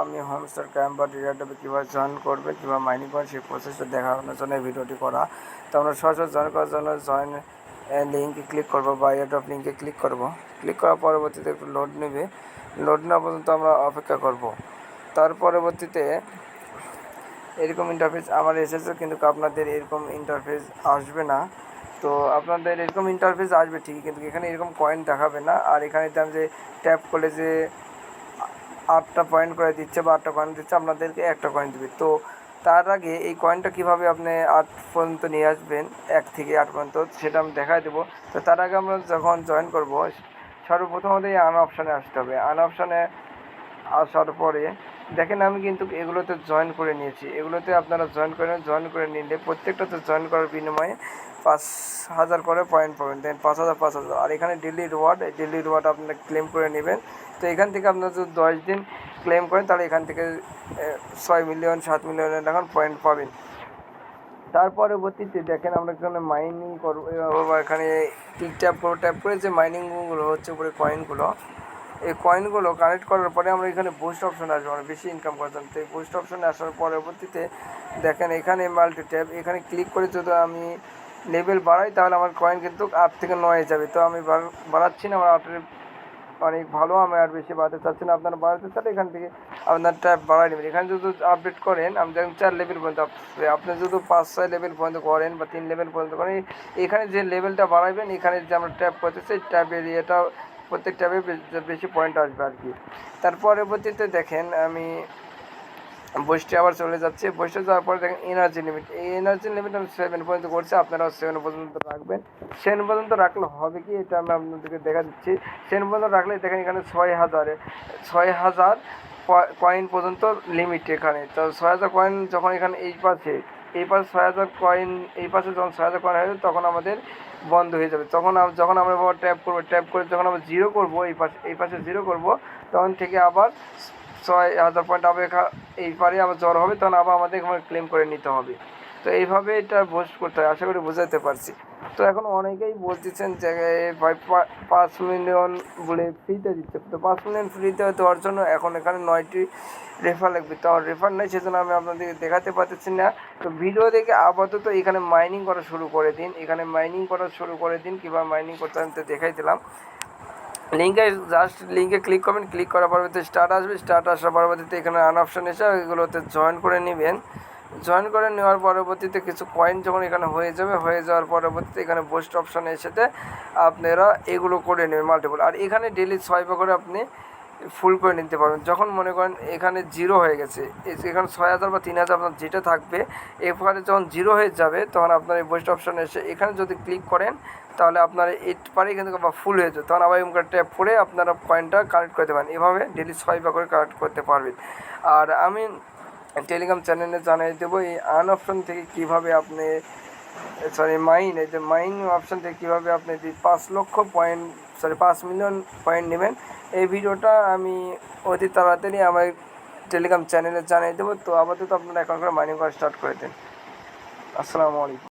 আমি হোমস্টার ক্যাম্প বা ডিআরডব্লিউ কীভাবে জয়েন করবে, কীভাবে মাইনিং করবে সেই প্রসেসটা দেখানোর জন্য এই ভিডিওটি করা। তো আমরা সরাসরি জয়েন করার জন্য জয়েন লিঙ্কে ক্লিক করবো বা এয়ারড্রপ লিঙ্কে ক্লিক করব। ক্লিক করার পরবর্তীতে একটু লোড নেবে, লোড নেওয়া পর্যন্ত আমরা অপেক্ষা করব। তার পরবর্তীতে এরকম ইন্টারফেস আমার এসেছে, কিন্তু আপনাদের এরকম ইন্টারফেস আসবে না। তো আপনাদের এরকম ইন্টারফেস আসবে ঠিকই, কিন্তু এখানে এরকম কয়েন দেখাবে না। আর এখানে দাম যে ট্যাপ করলে যে 8টা পয়েন্ট করে দিচ্ছে বা 8টা কয়েন দিচ্ছে, আপনাদেরকে 1টা কয়েন দেবে। তো তার আগে এই কয়েনটা কীভাবে আপনি 8 পর্যন্ত নিয়ে আসবেন, 1 থেকে 8 পর্যন্ত, সেটা আমি দেখাই দেবো। তো তার আগে আমরা যখন জয়েন করব, সর্বপ্রথম আমাদের এই আন অপশানে আসতে হবে। আন অপশানে আসার পরে দেখেন আমি কিন্তু এগুলোতে জয়েন করে নিয়েছি। এগুলোতে আপনারা জয়েন করে নিলে প্রত্যেকটাতে জয়েন করার বিনিময়ে 5000 করে পয়েন্ট পাবেন, দেন 5000 5000। আর এখানে ডেলি রিওয়ার্ড আপনারা ক্লেম করে নেবেন। তো এখান থেকে আপনারা যদি 10 দিন ক্লেম করেন, তাহলে এখান থেকে 6 মিলিয়ন 7 মিলিয়নের এখন পয়েন্ট পাবেন। তার পরবর্তীতে দেখেন আমরা এখানে মাইনিং করবো, এখানে ট্যাপ করে যে মাইনিংগুলো হচ্ছে উপরে কয়েনগুলো, এই কয়েনগুলো কানেক্ট করার পরে আমরা এখানে বুস্ট অপশানে আসবো, আমরা বেশি ইনকাম করতাম। তো এই বুস্ট অপশানে আসার পরবর্তীতে দেখেন এখানে মাল্টি ট্যাপ, এখানে ক্লিক করে যদি আমি লেভেল বাড়াই, তাহলে আমার কয়েন কিন্তু 8 থেকে 9 যাবে। তো আমি বাড়াচ্ছি না, আমার 8 অনেক ভালো, আমি আর বেশি বাড়াতে চাচ্ছি না। আপনারা বাড়াতে চাইলে এখান থেকে আপনার ট্যাপ বাড়াই নেবেন। এখানে যদি আপডেট করেন, আমি দেখেন 4 লেভেল পর্যন্ত, আপনি যদি 5-6 লেভেল পর্যন্ত করেন বা 3 লেভেল পর্যন্ত করেন, এখানে যে লেভেলটা বাড়াইবেন, এখানে যে আমরা ট্যাপ করতেছি ট্যাপের এটা প্রত্যেক ট্যাপে বেশি পয়েন্ট আসবে আর কি। তার পরবর্তীতে দেখেন আমি বইসটি আবার চলে যাচ্ছে। বইসটি যাওয়ার পরে দেখেন এনার্জি লিমিট, এই এনার্জি লিমিট আমি 7 পর্যন্ত করছি, আপনারাও 7 পর্যন্ত রাখবেন। 7 পর্যন্ত রাখলে হবে কি, এটা আমি আপনাদেরকে দেখা দিচ্ছি। 7 পর্যন্ত রাখলে দেখেন এখানে 6000 কয়েন পর্যন্ত লিমিট এখানে। তো 6000 কয়েন যখন এখানে এই পাশে 6000 কয়েন, এই পাশে যখন 6000 কয়েন হয়ে যাবে, তখন আমাদের বন্ধ হয়ে যাবে। যখন আমরা ট্যাপ করে যখন আমরা জিরো করবো, এই পাশে জিরো করবো, তখন থেকে আবার 6000 পয়েন্ট আবার এই পারে আবার জ্বর হবে, তখন আবার আমাদের ক্লেম করে নিতে হবে। তো এইভাবে এটা বুস্ট করতে হয়, আশা করি বোঝাতে পারছি। তো এখন অনেকেই বলতেছেন যে ভাই 5 মিলিয়ন বলে ফ্রিতে দিচ্ছে। তো 5 মিলিয়ন ফ্রিতে দেওয়ার জন্য এখন এখানে 9টি রেফার লাগবে। তো আমার রেফার নেই, সেজন্য আমি আপনাদেরকে দেখাতে পারতেছি না। তো ভিডিও দেখে আপাতত এখানে মাইনিং করা শুরু করে দিন, কীভাবে মাইনিং করতে আমি তো দেখাই দিলাম। লিঙ্কে ক্লিক করবেন, ক্লিক করার পরবর্তীতে স্টার্ট আসবে। স্টার্ট আসার পরবর্তীতে এখানে আন অপশান এসে এগুলোতে জয়েন করে নেবেন। জয়েন করে নেওয়ার পরবর্তীতে কিছু কয়েন যখন এখানে হয়ে যাওয়ার পরবর্তীতে এখানে বুস্ট অপশানে এসেতে আপনারা এগুলো করে নেবেন মাল্টিপল। আর এখানে ডেলি 6 করে আপনি ফুল করে নিতে পারবেন। যখন মনে করেন এখানে জিরো হয়ে গেছে, এখানে 6000 বা 3000 আপনার যেটা থাকবে, এরপরে যখন জিরো হয়ে যাবে, তখন আপনার এই বুস্ট অপশানে এসে এখানে যদি ক্লিক করেন, তাহলে আপনার এরপরে কিন্তু আবার ফুল হয়ে যাবে, তখন আবার এমন ট্যাপ করে আপনারা কয়েনটা কালেক্ট করতে পারেন। এভাবে ডেলি 6 করে কালেক্ট করতে পারবেন। আর আমি টেলিগ্রাম চ্যানেলে জানিয়ে দেবো এই আন অপশান থেকে কীভাবে আপনি মাইন অপশান থেকে কীভাবে আপনি 5 মিলিয়ন পয়েন্ট নেবেন। এই ভিডিওটা আমি অতি তাড়াতাড়ি আমার টেলিগ্রাম চ্যানেলে জানিয়ে দেবো। তো আপাতত আপনারা অ্যাকাউন্ট করে মাইনিং করা স্টার্ট করে দেন। আসসালামু আলাইকুম।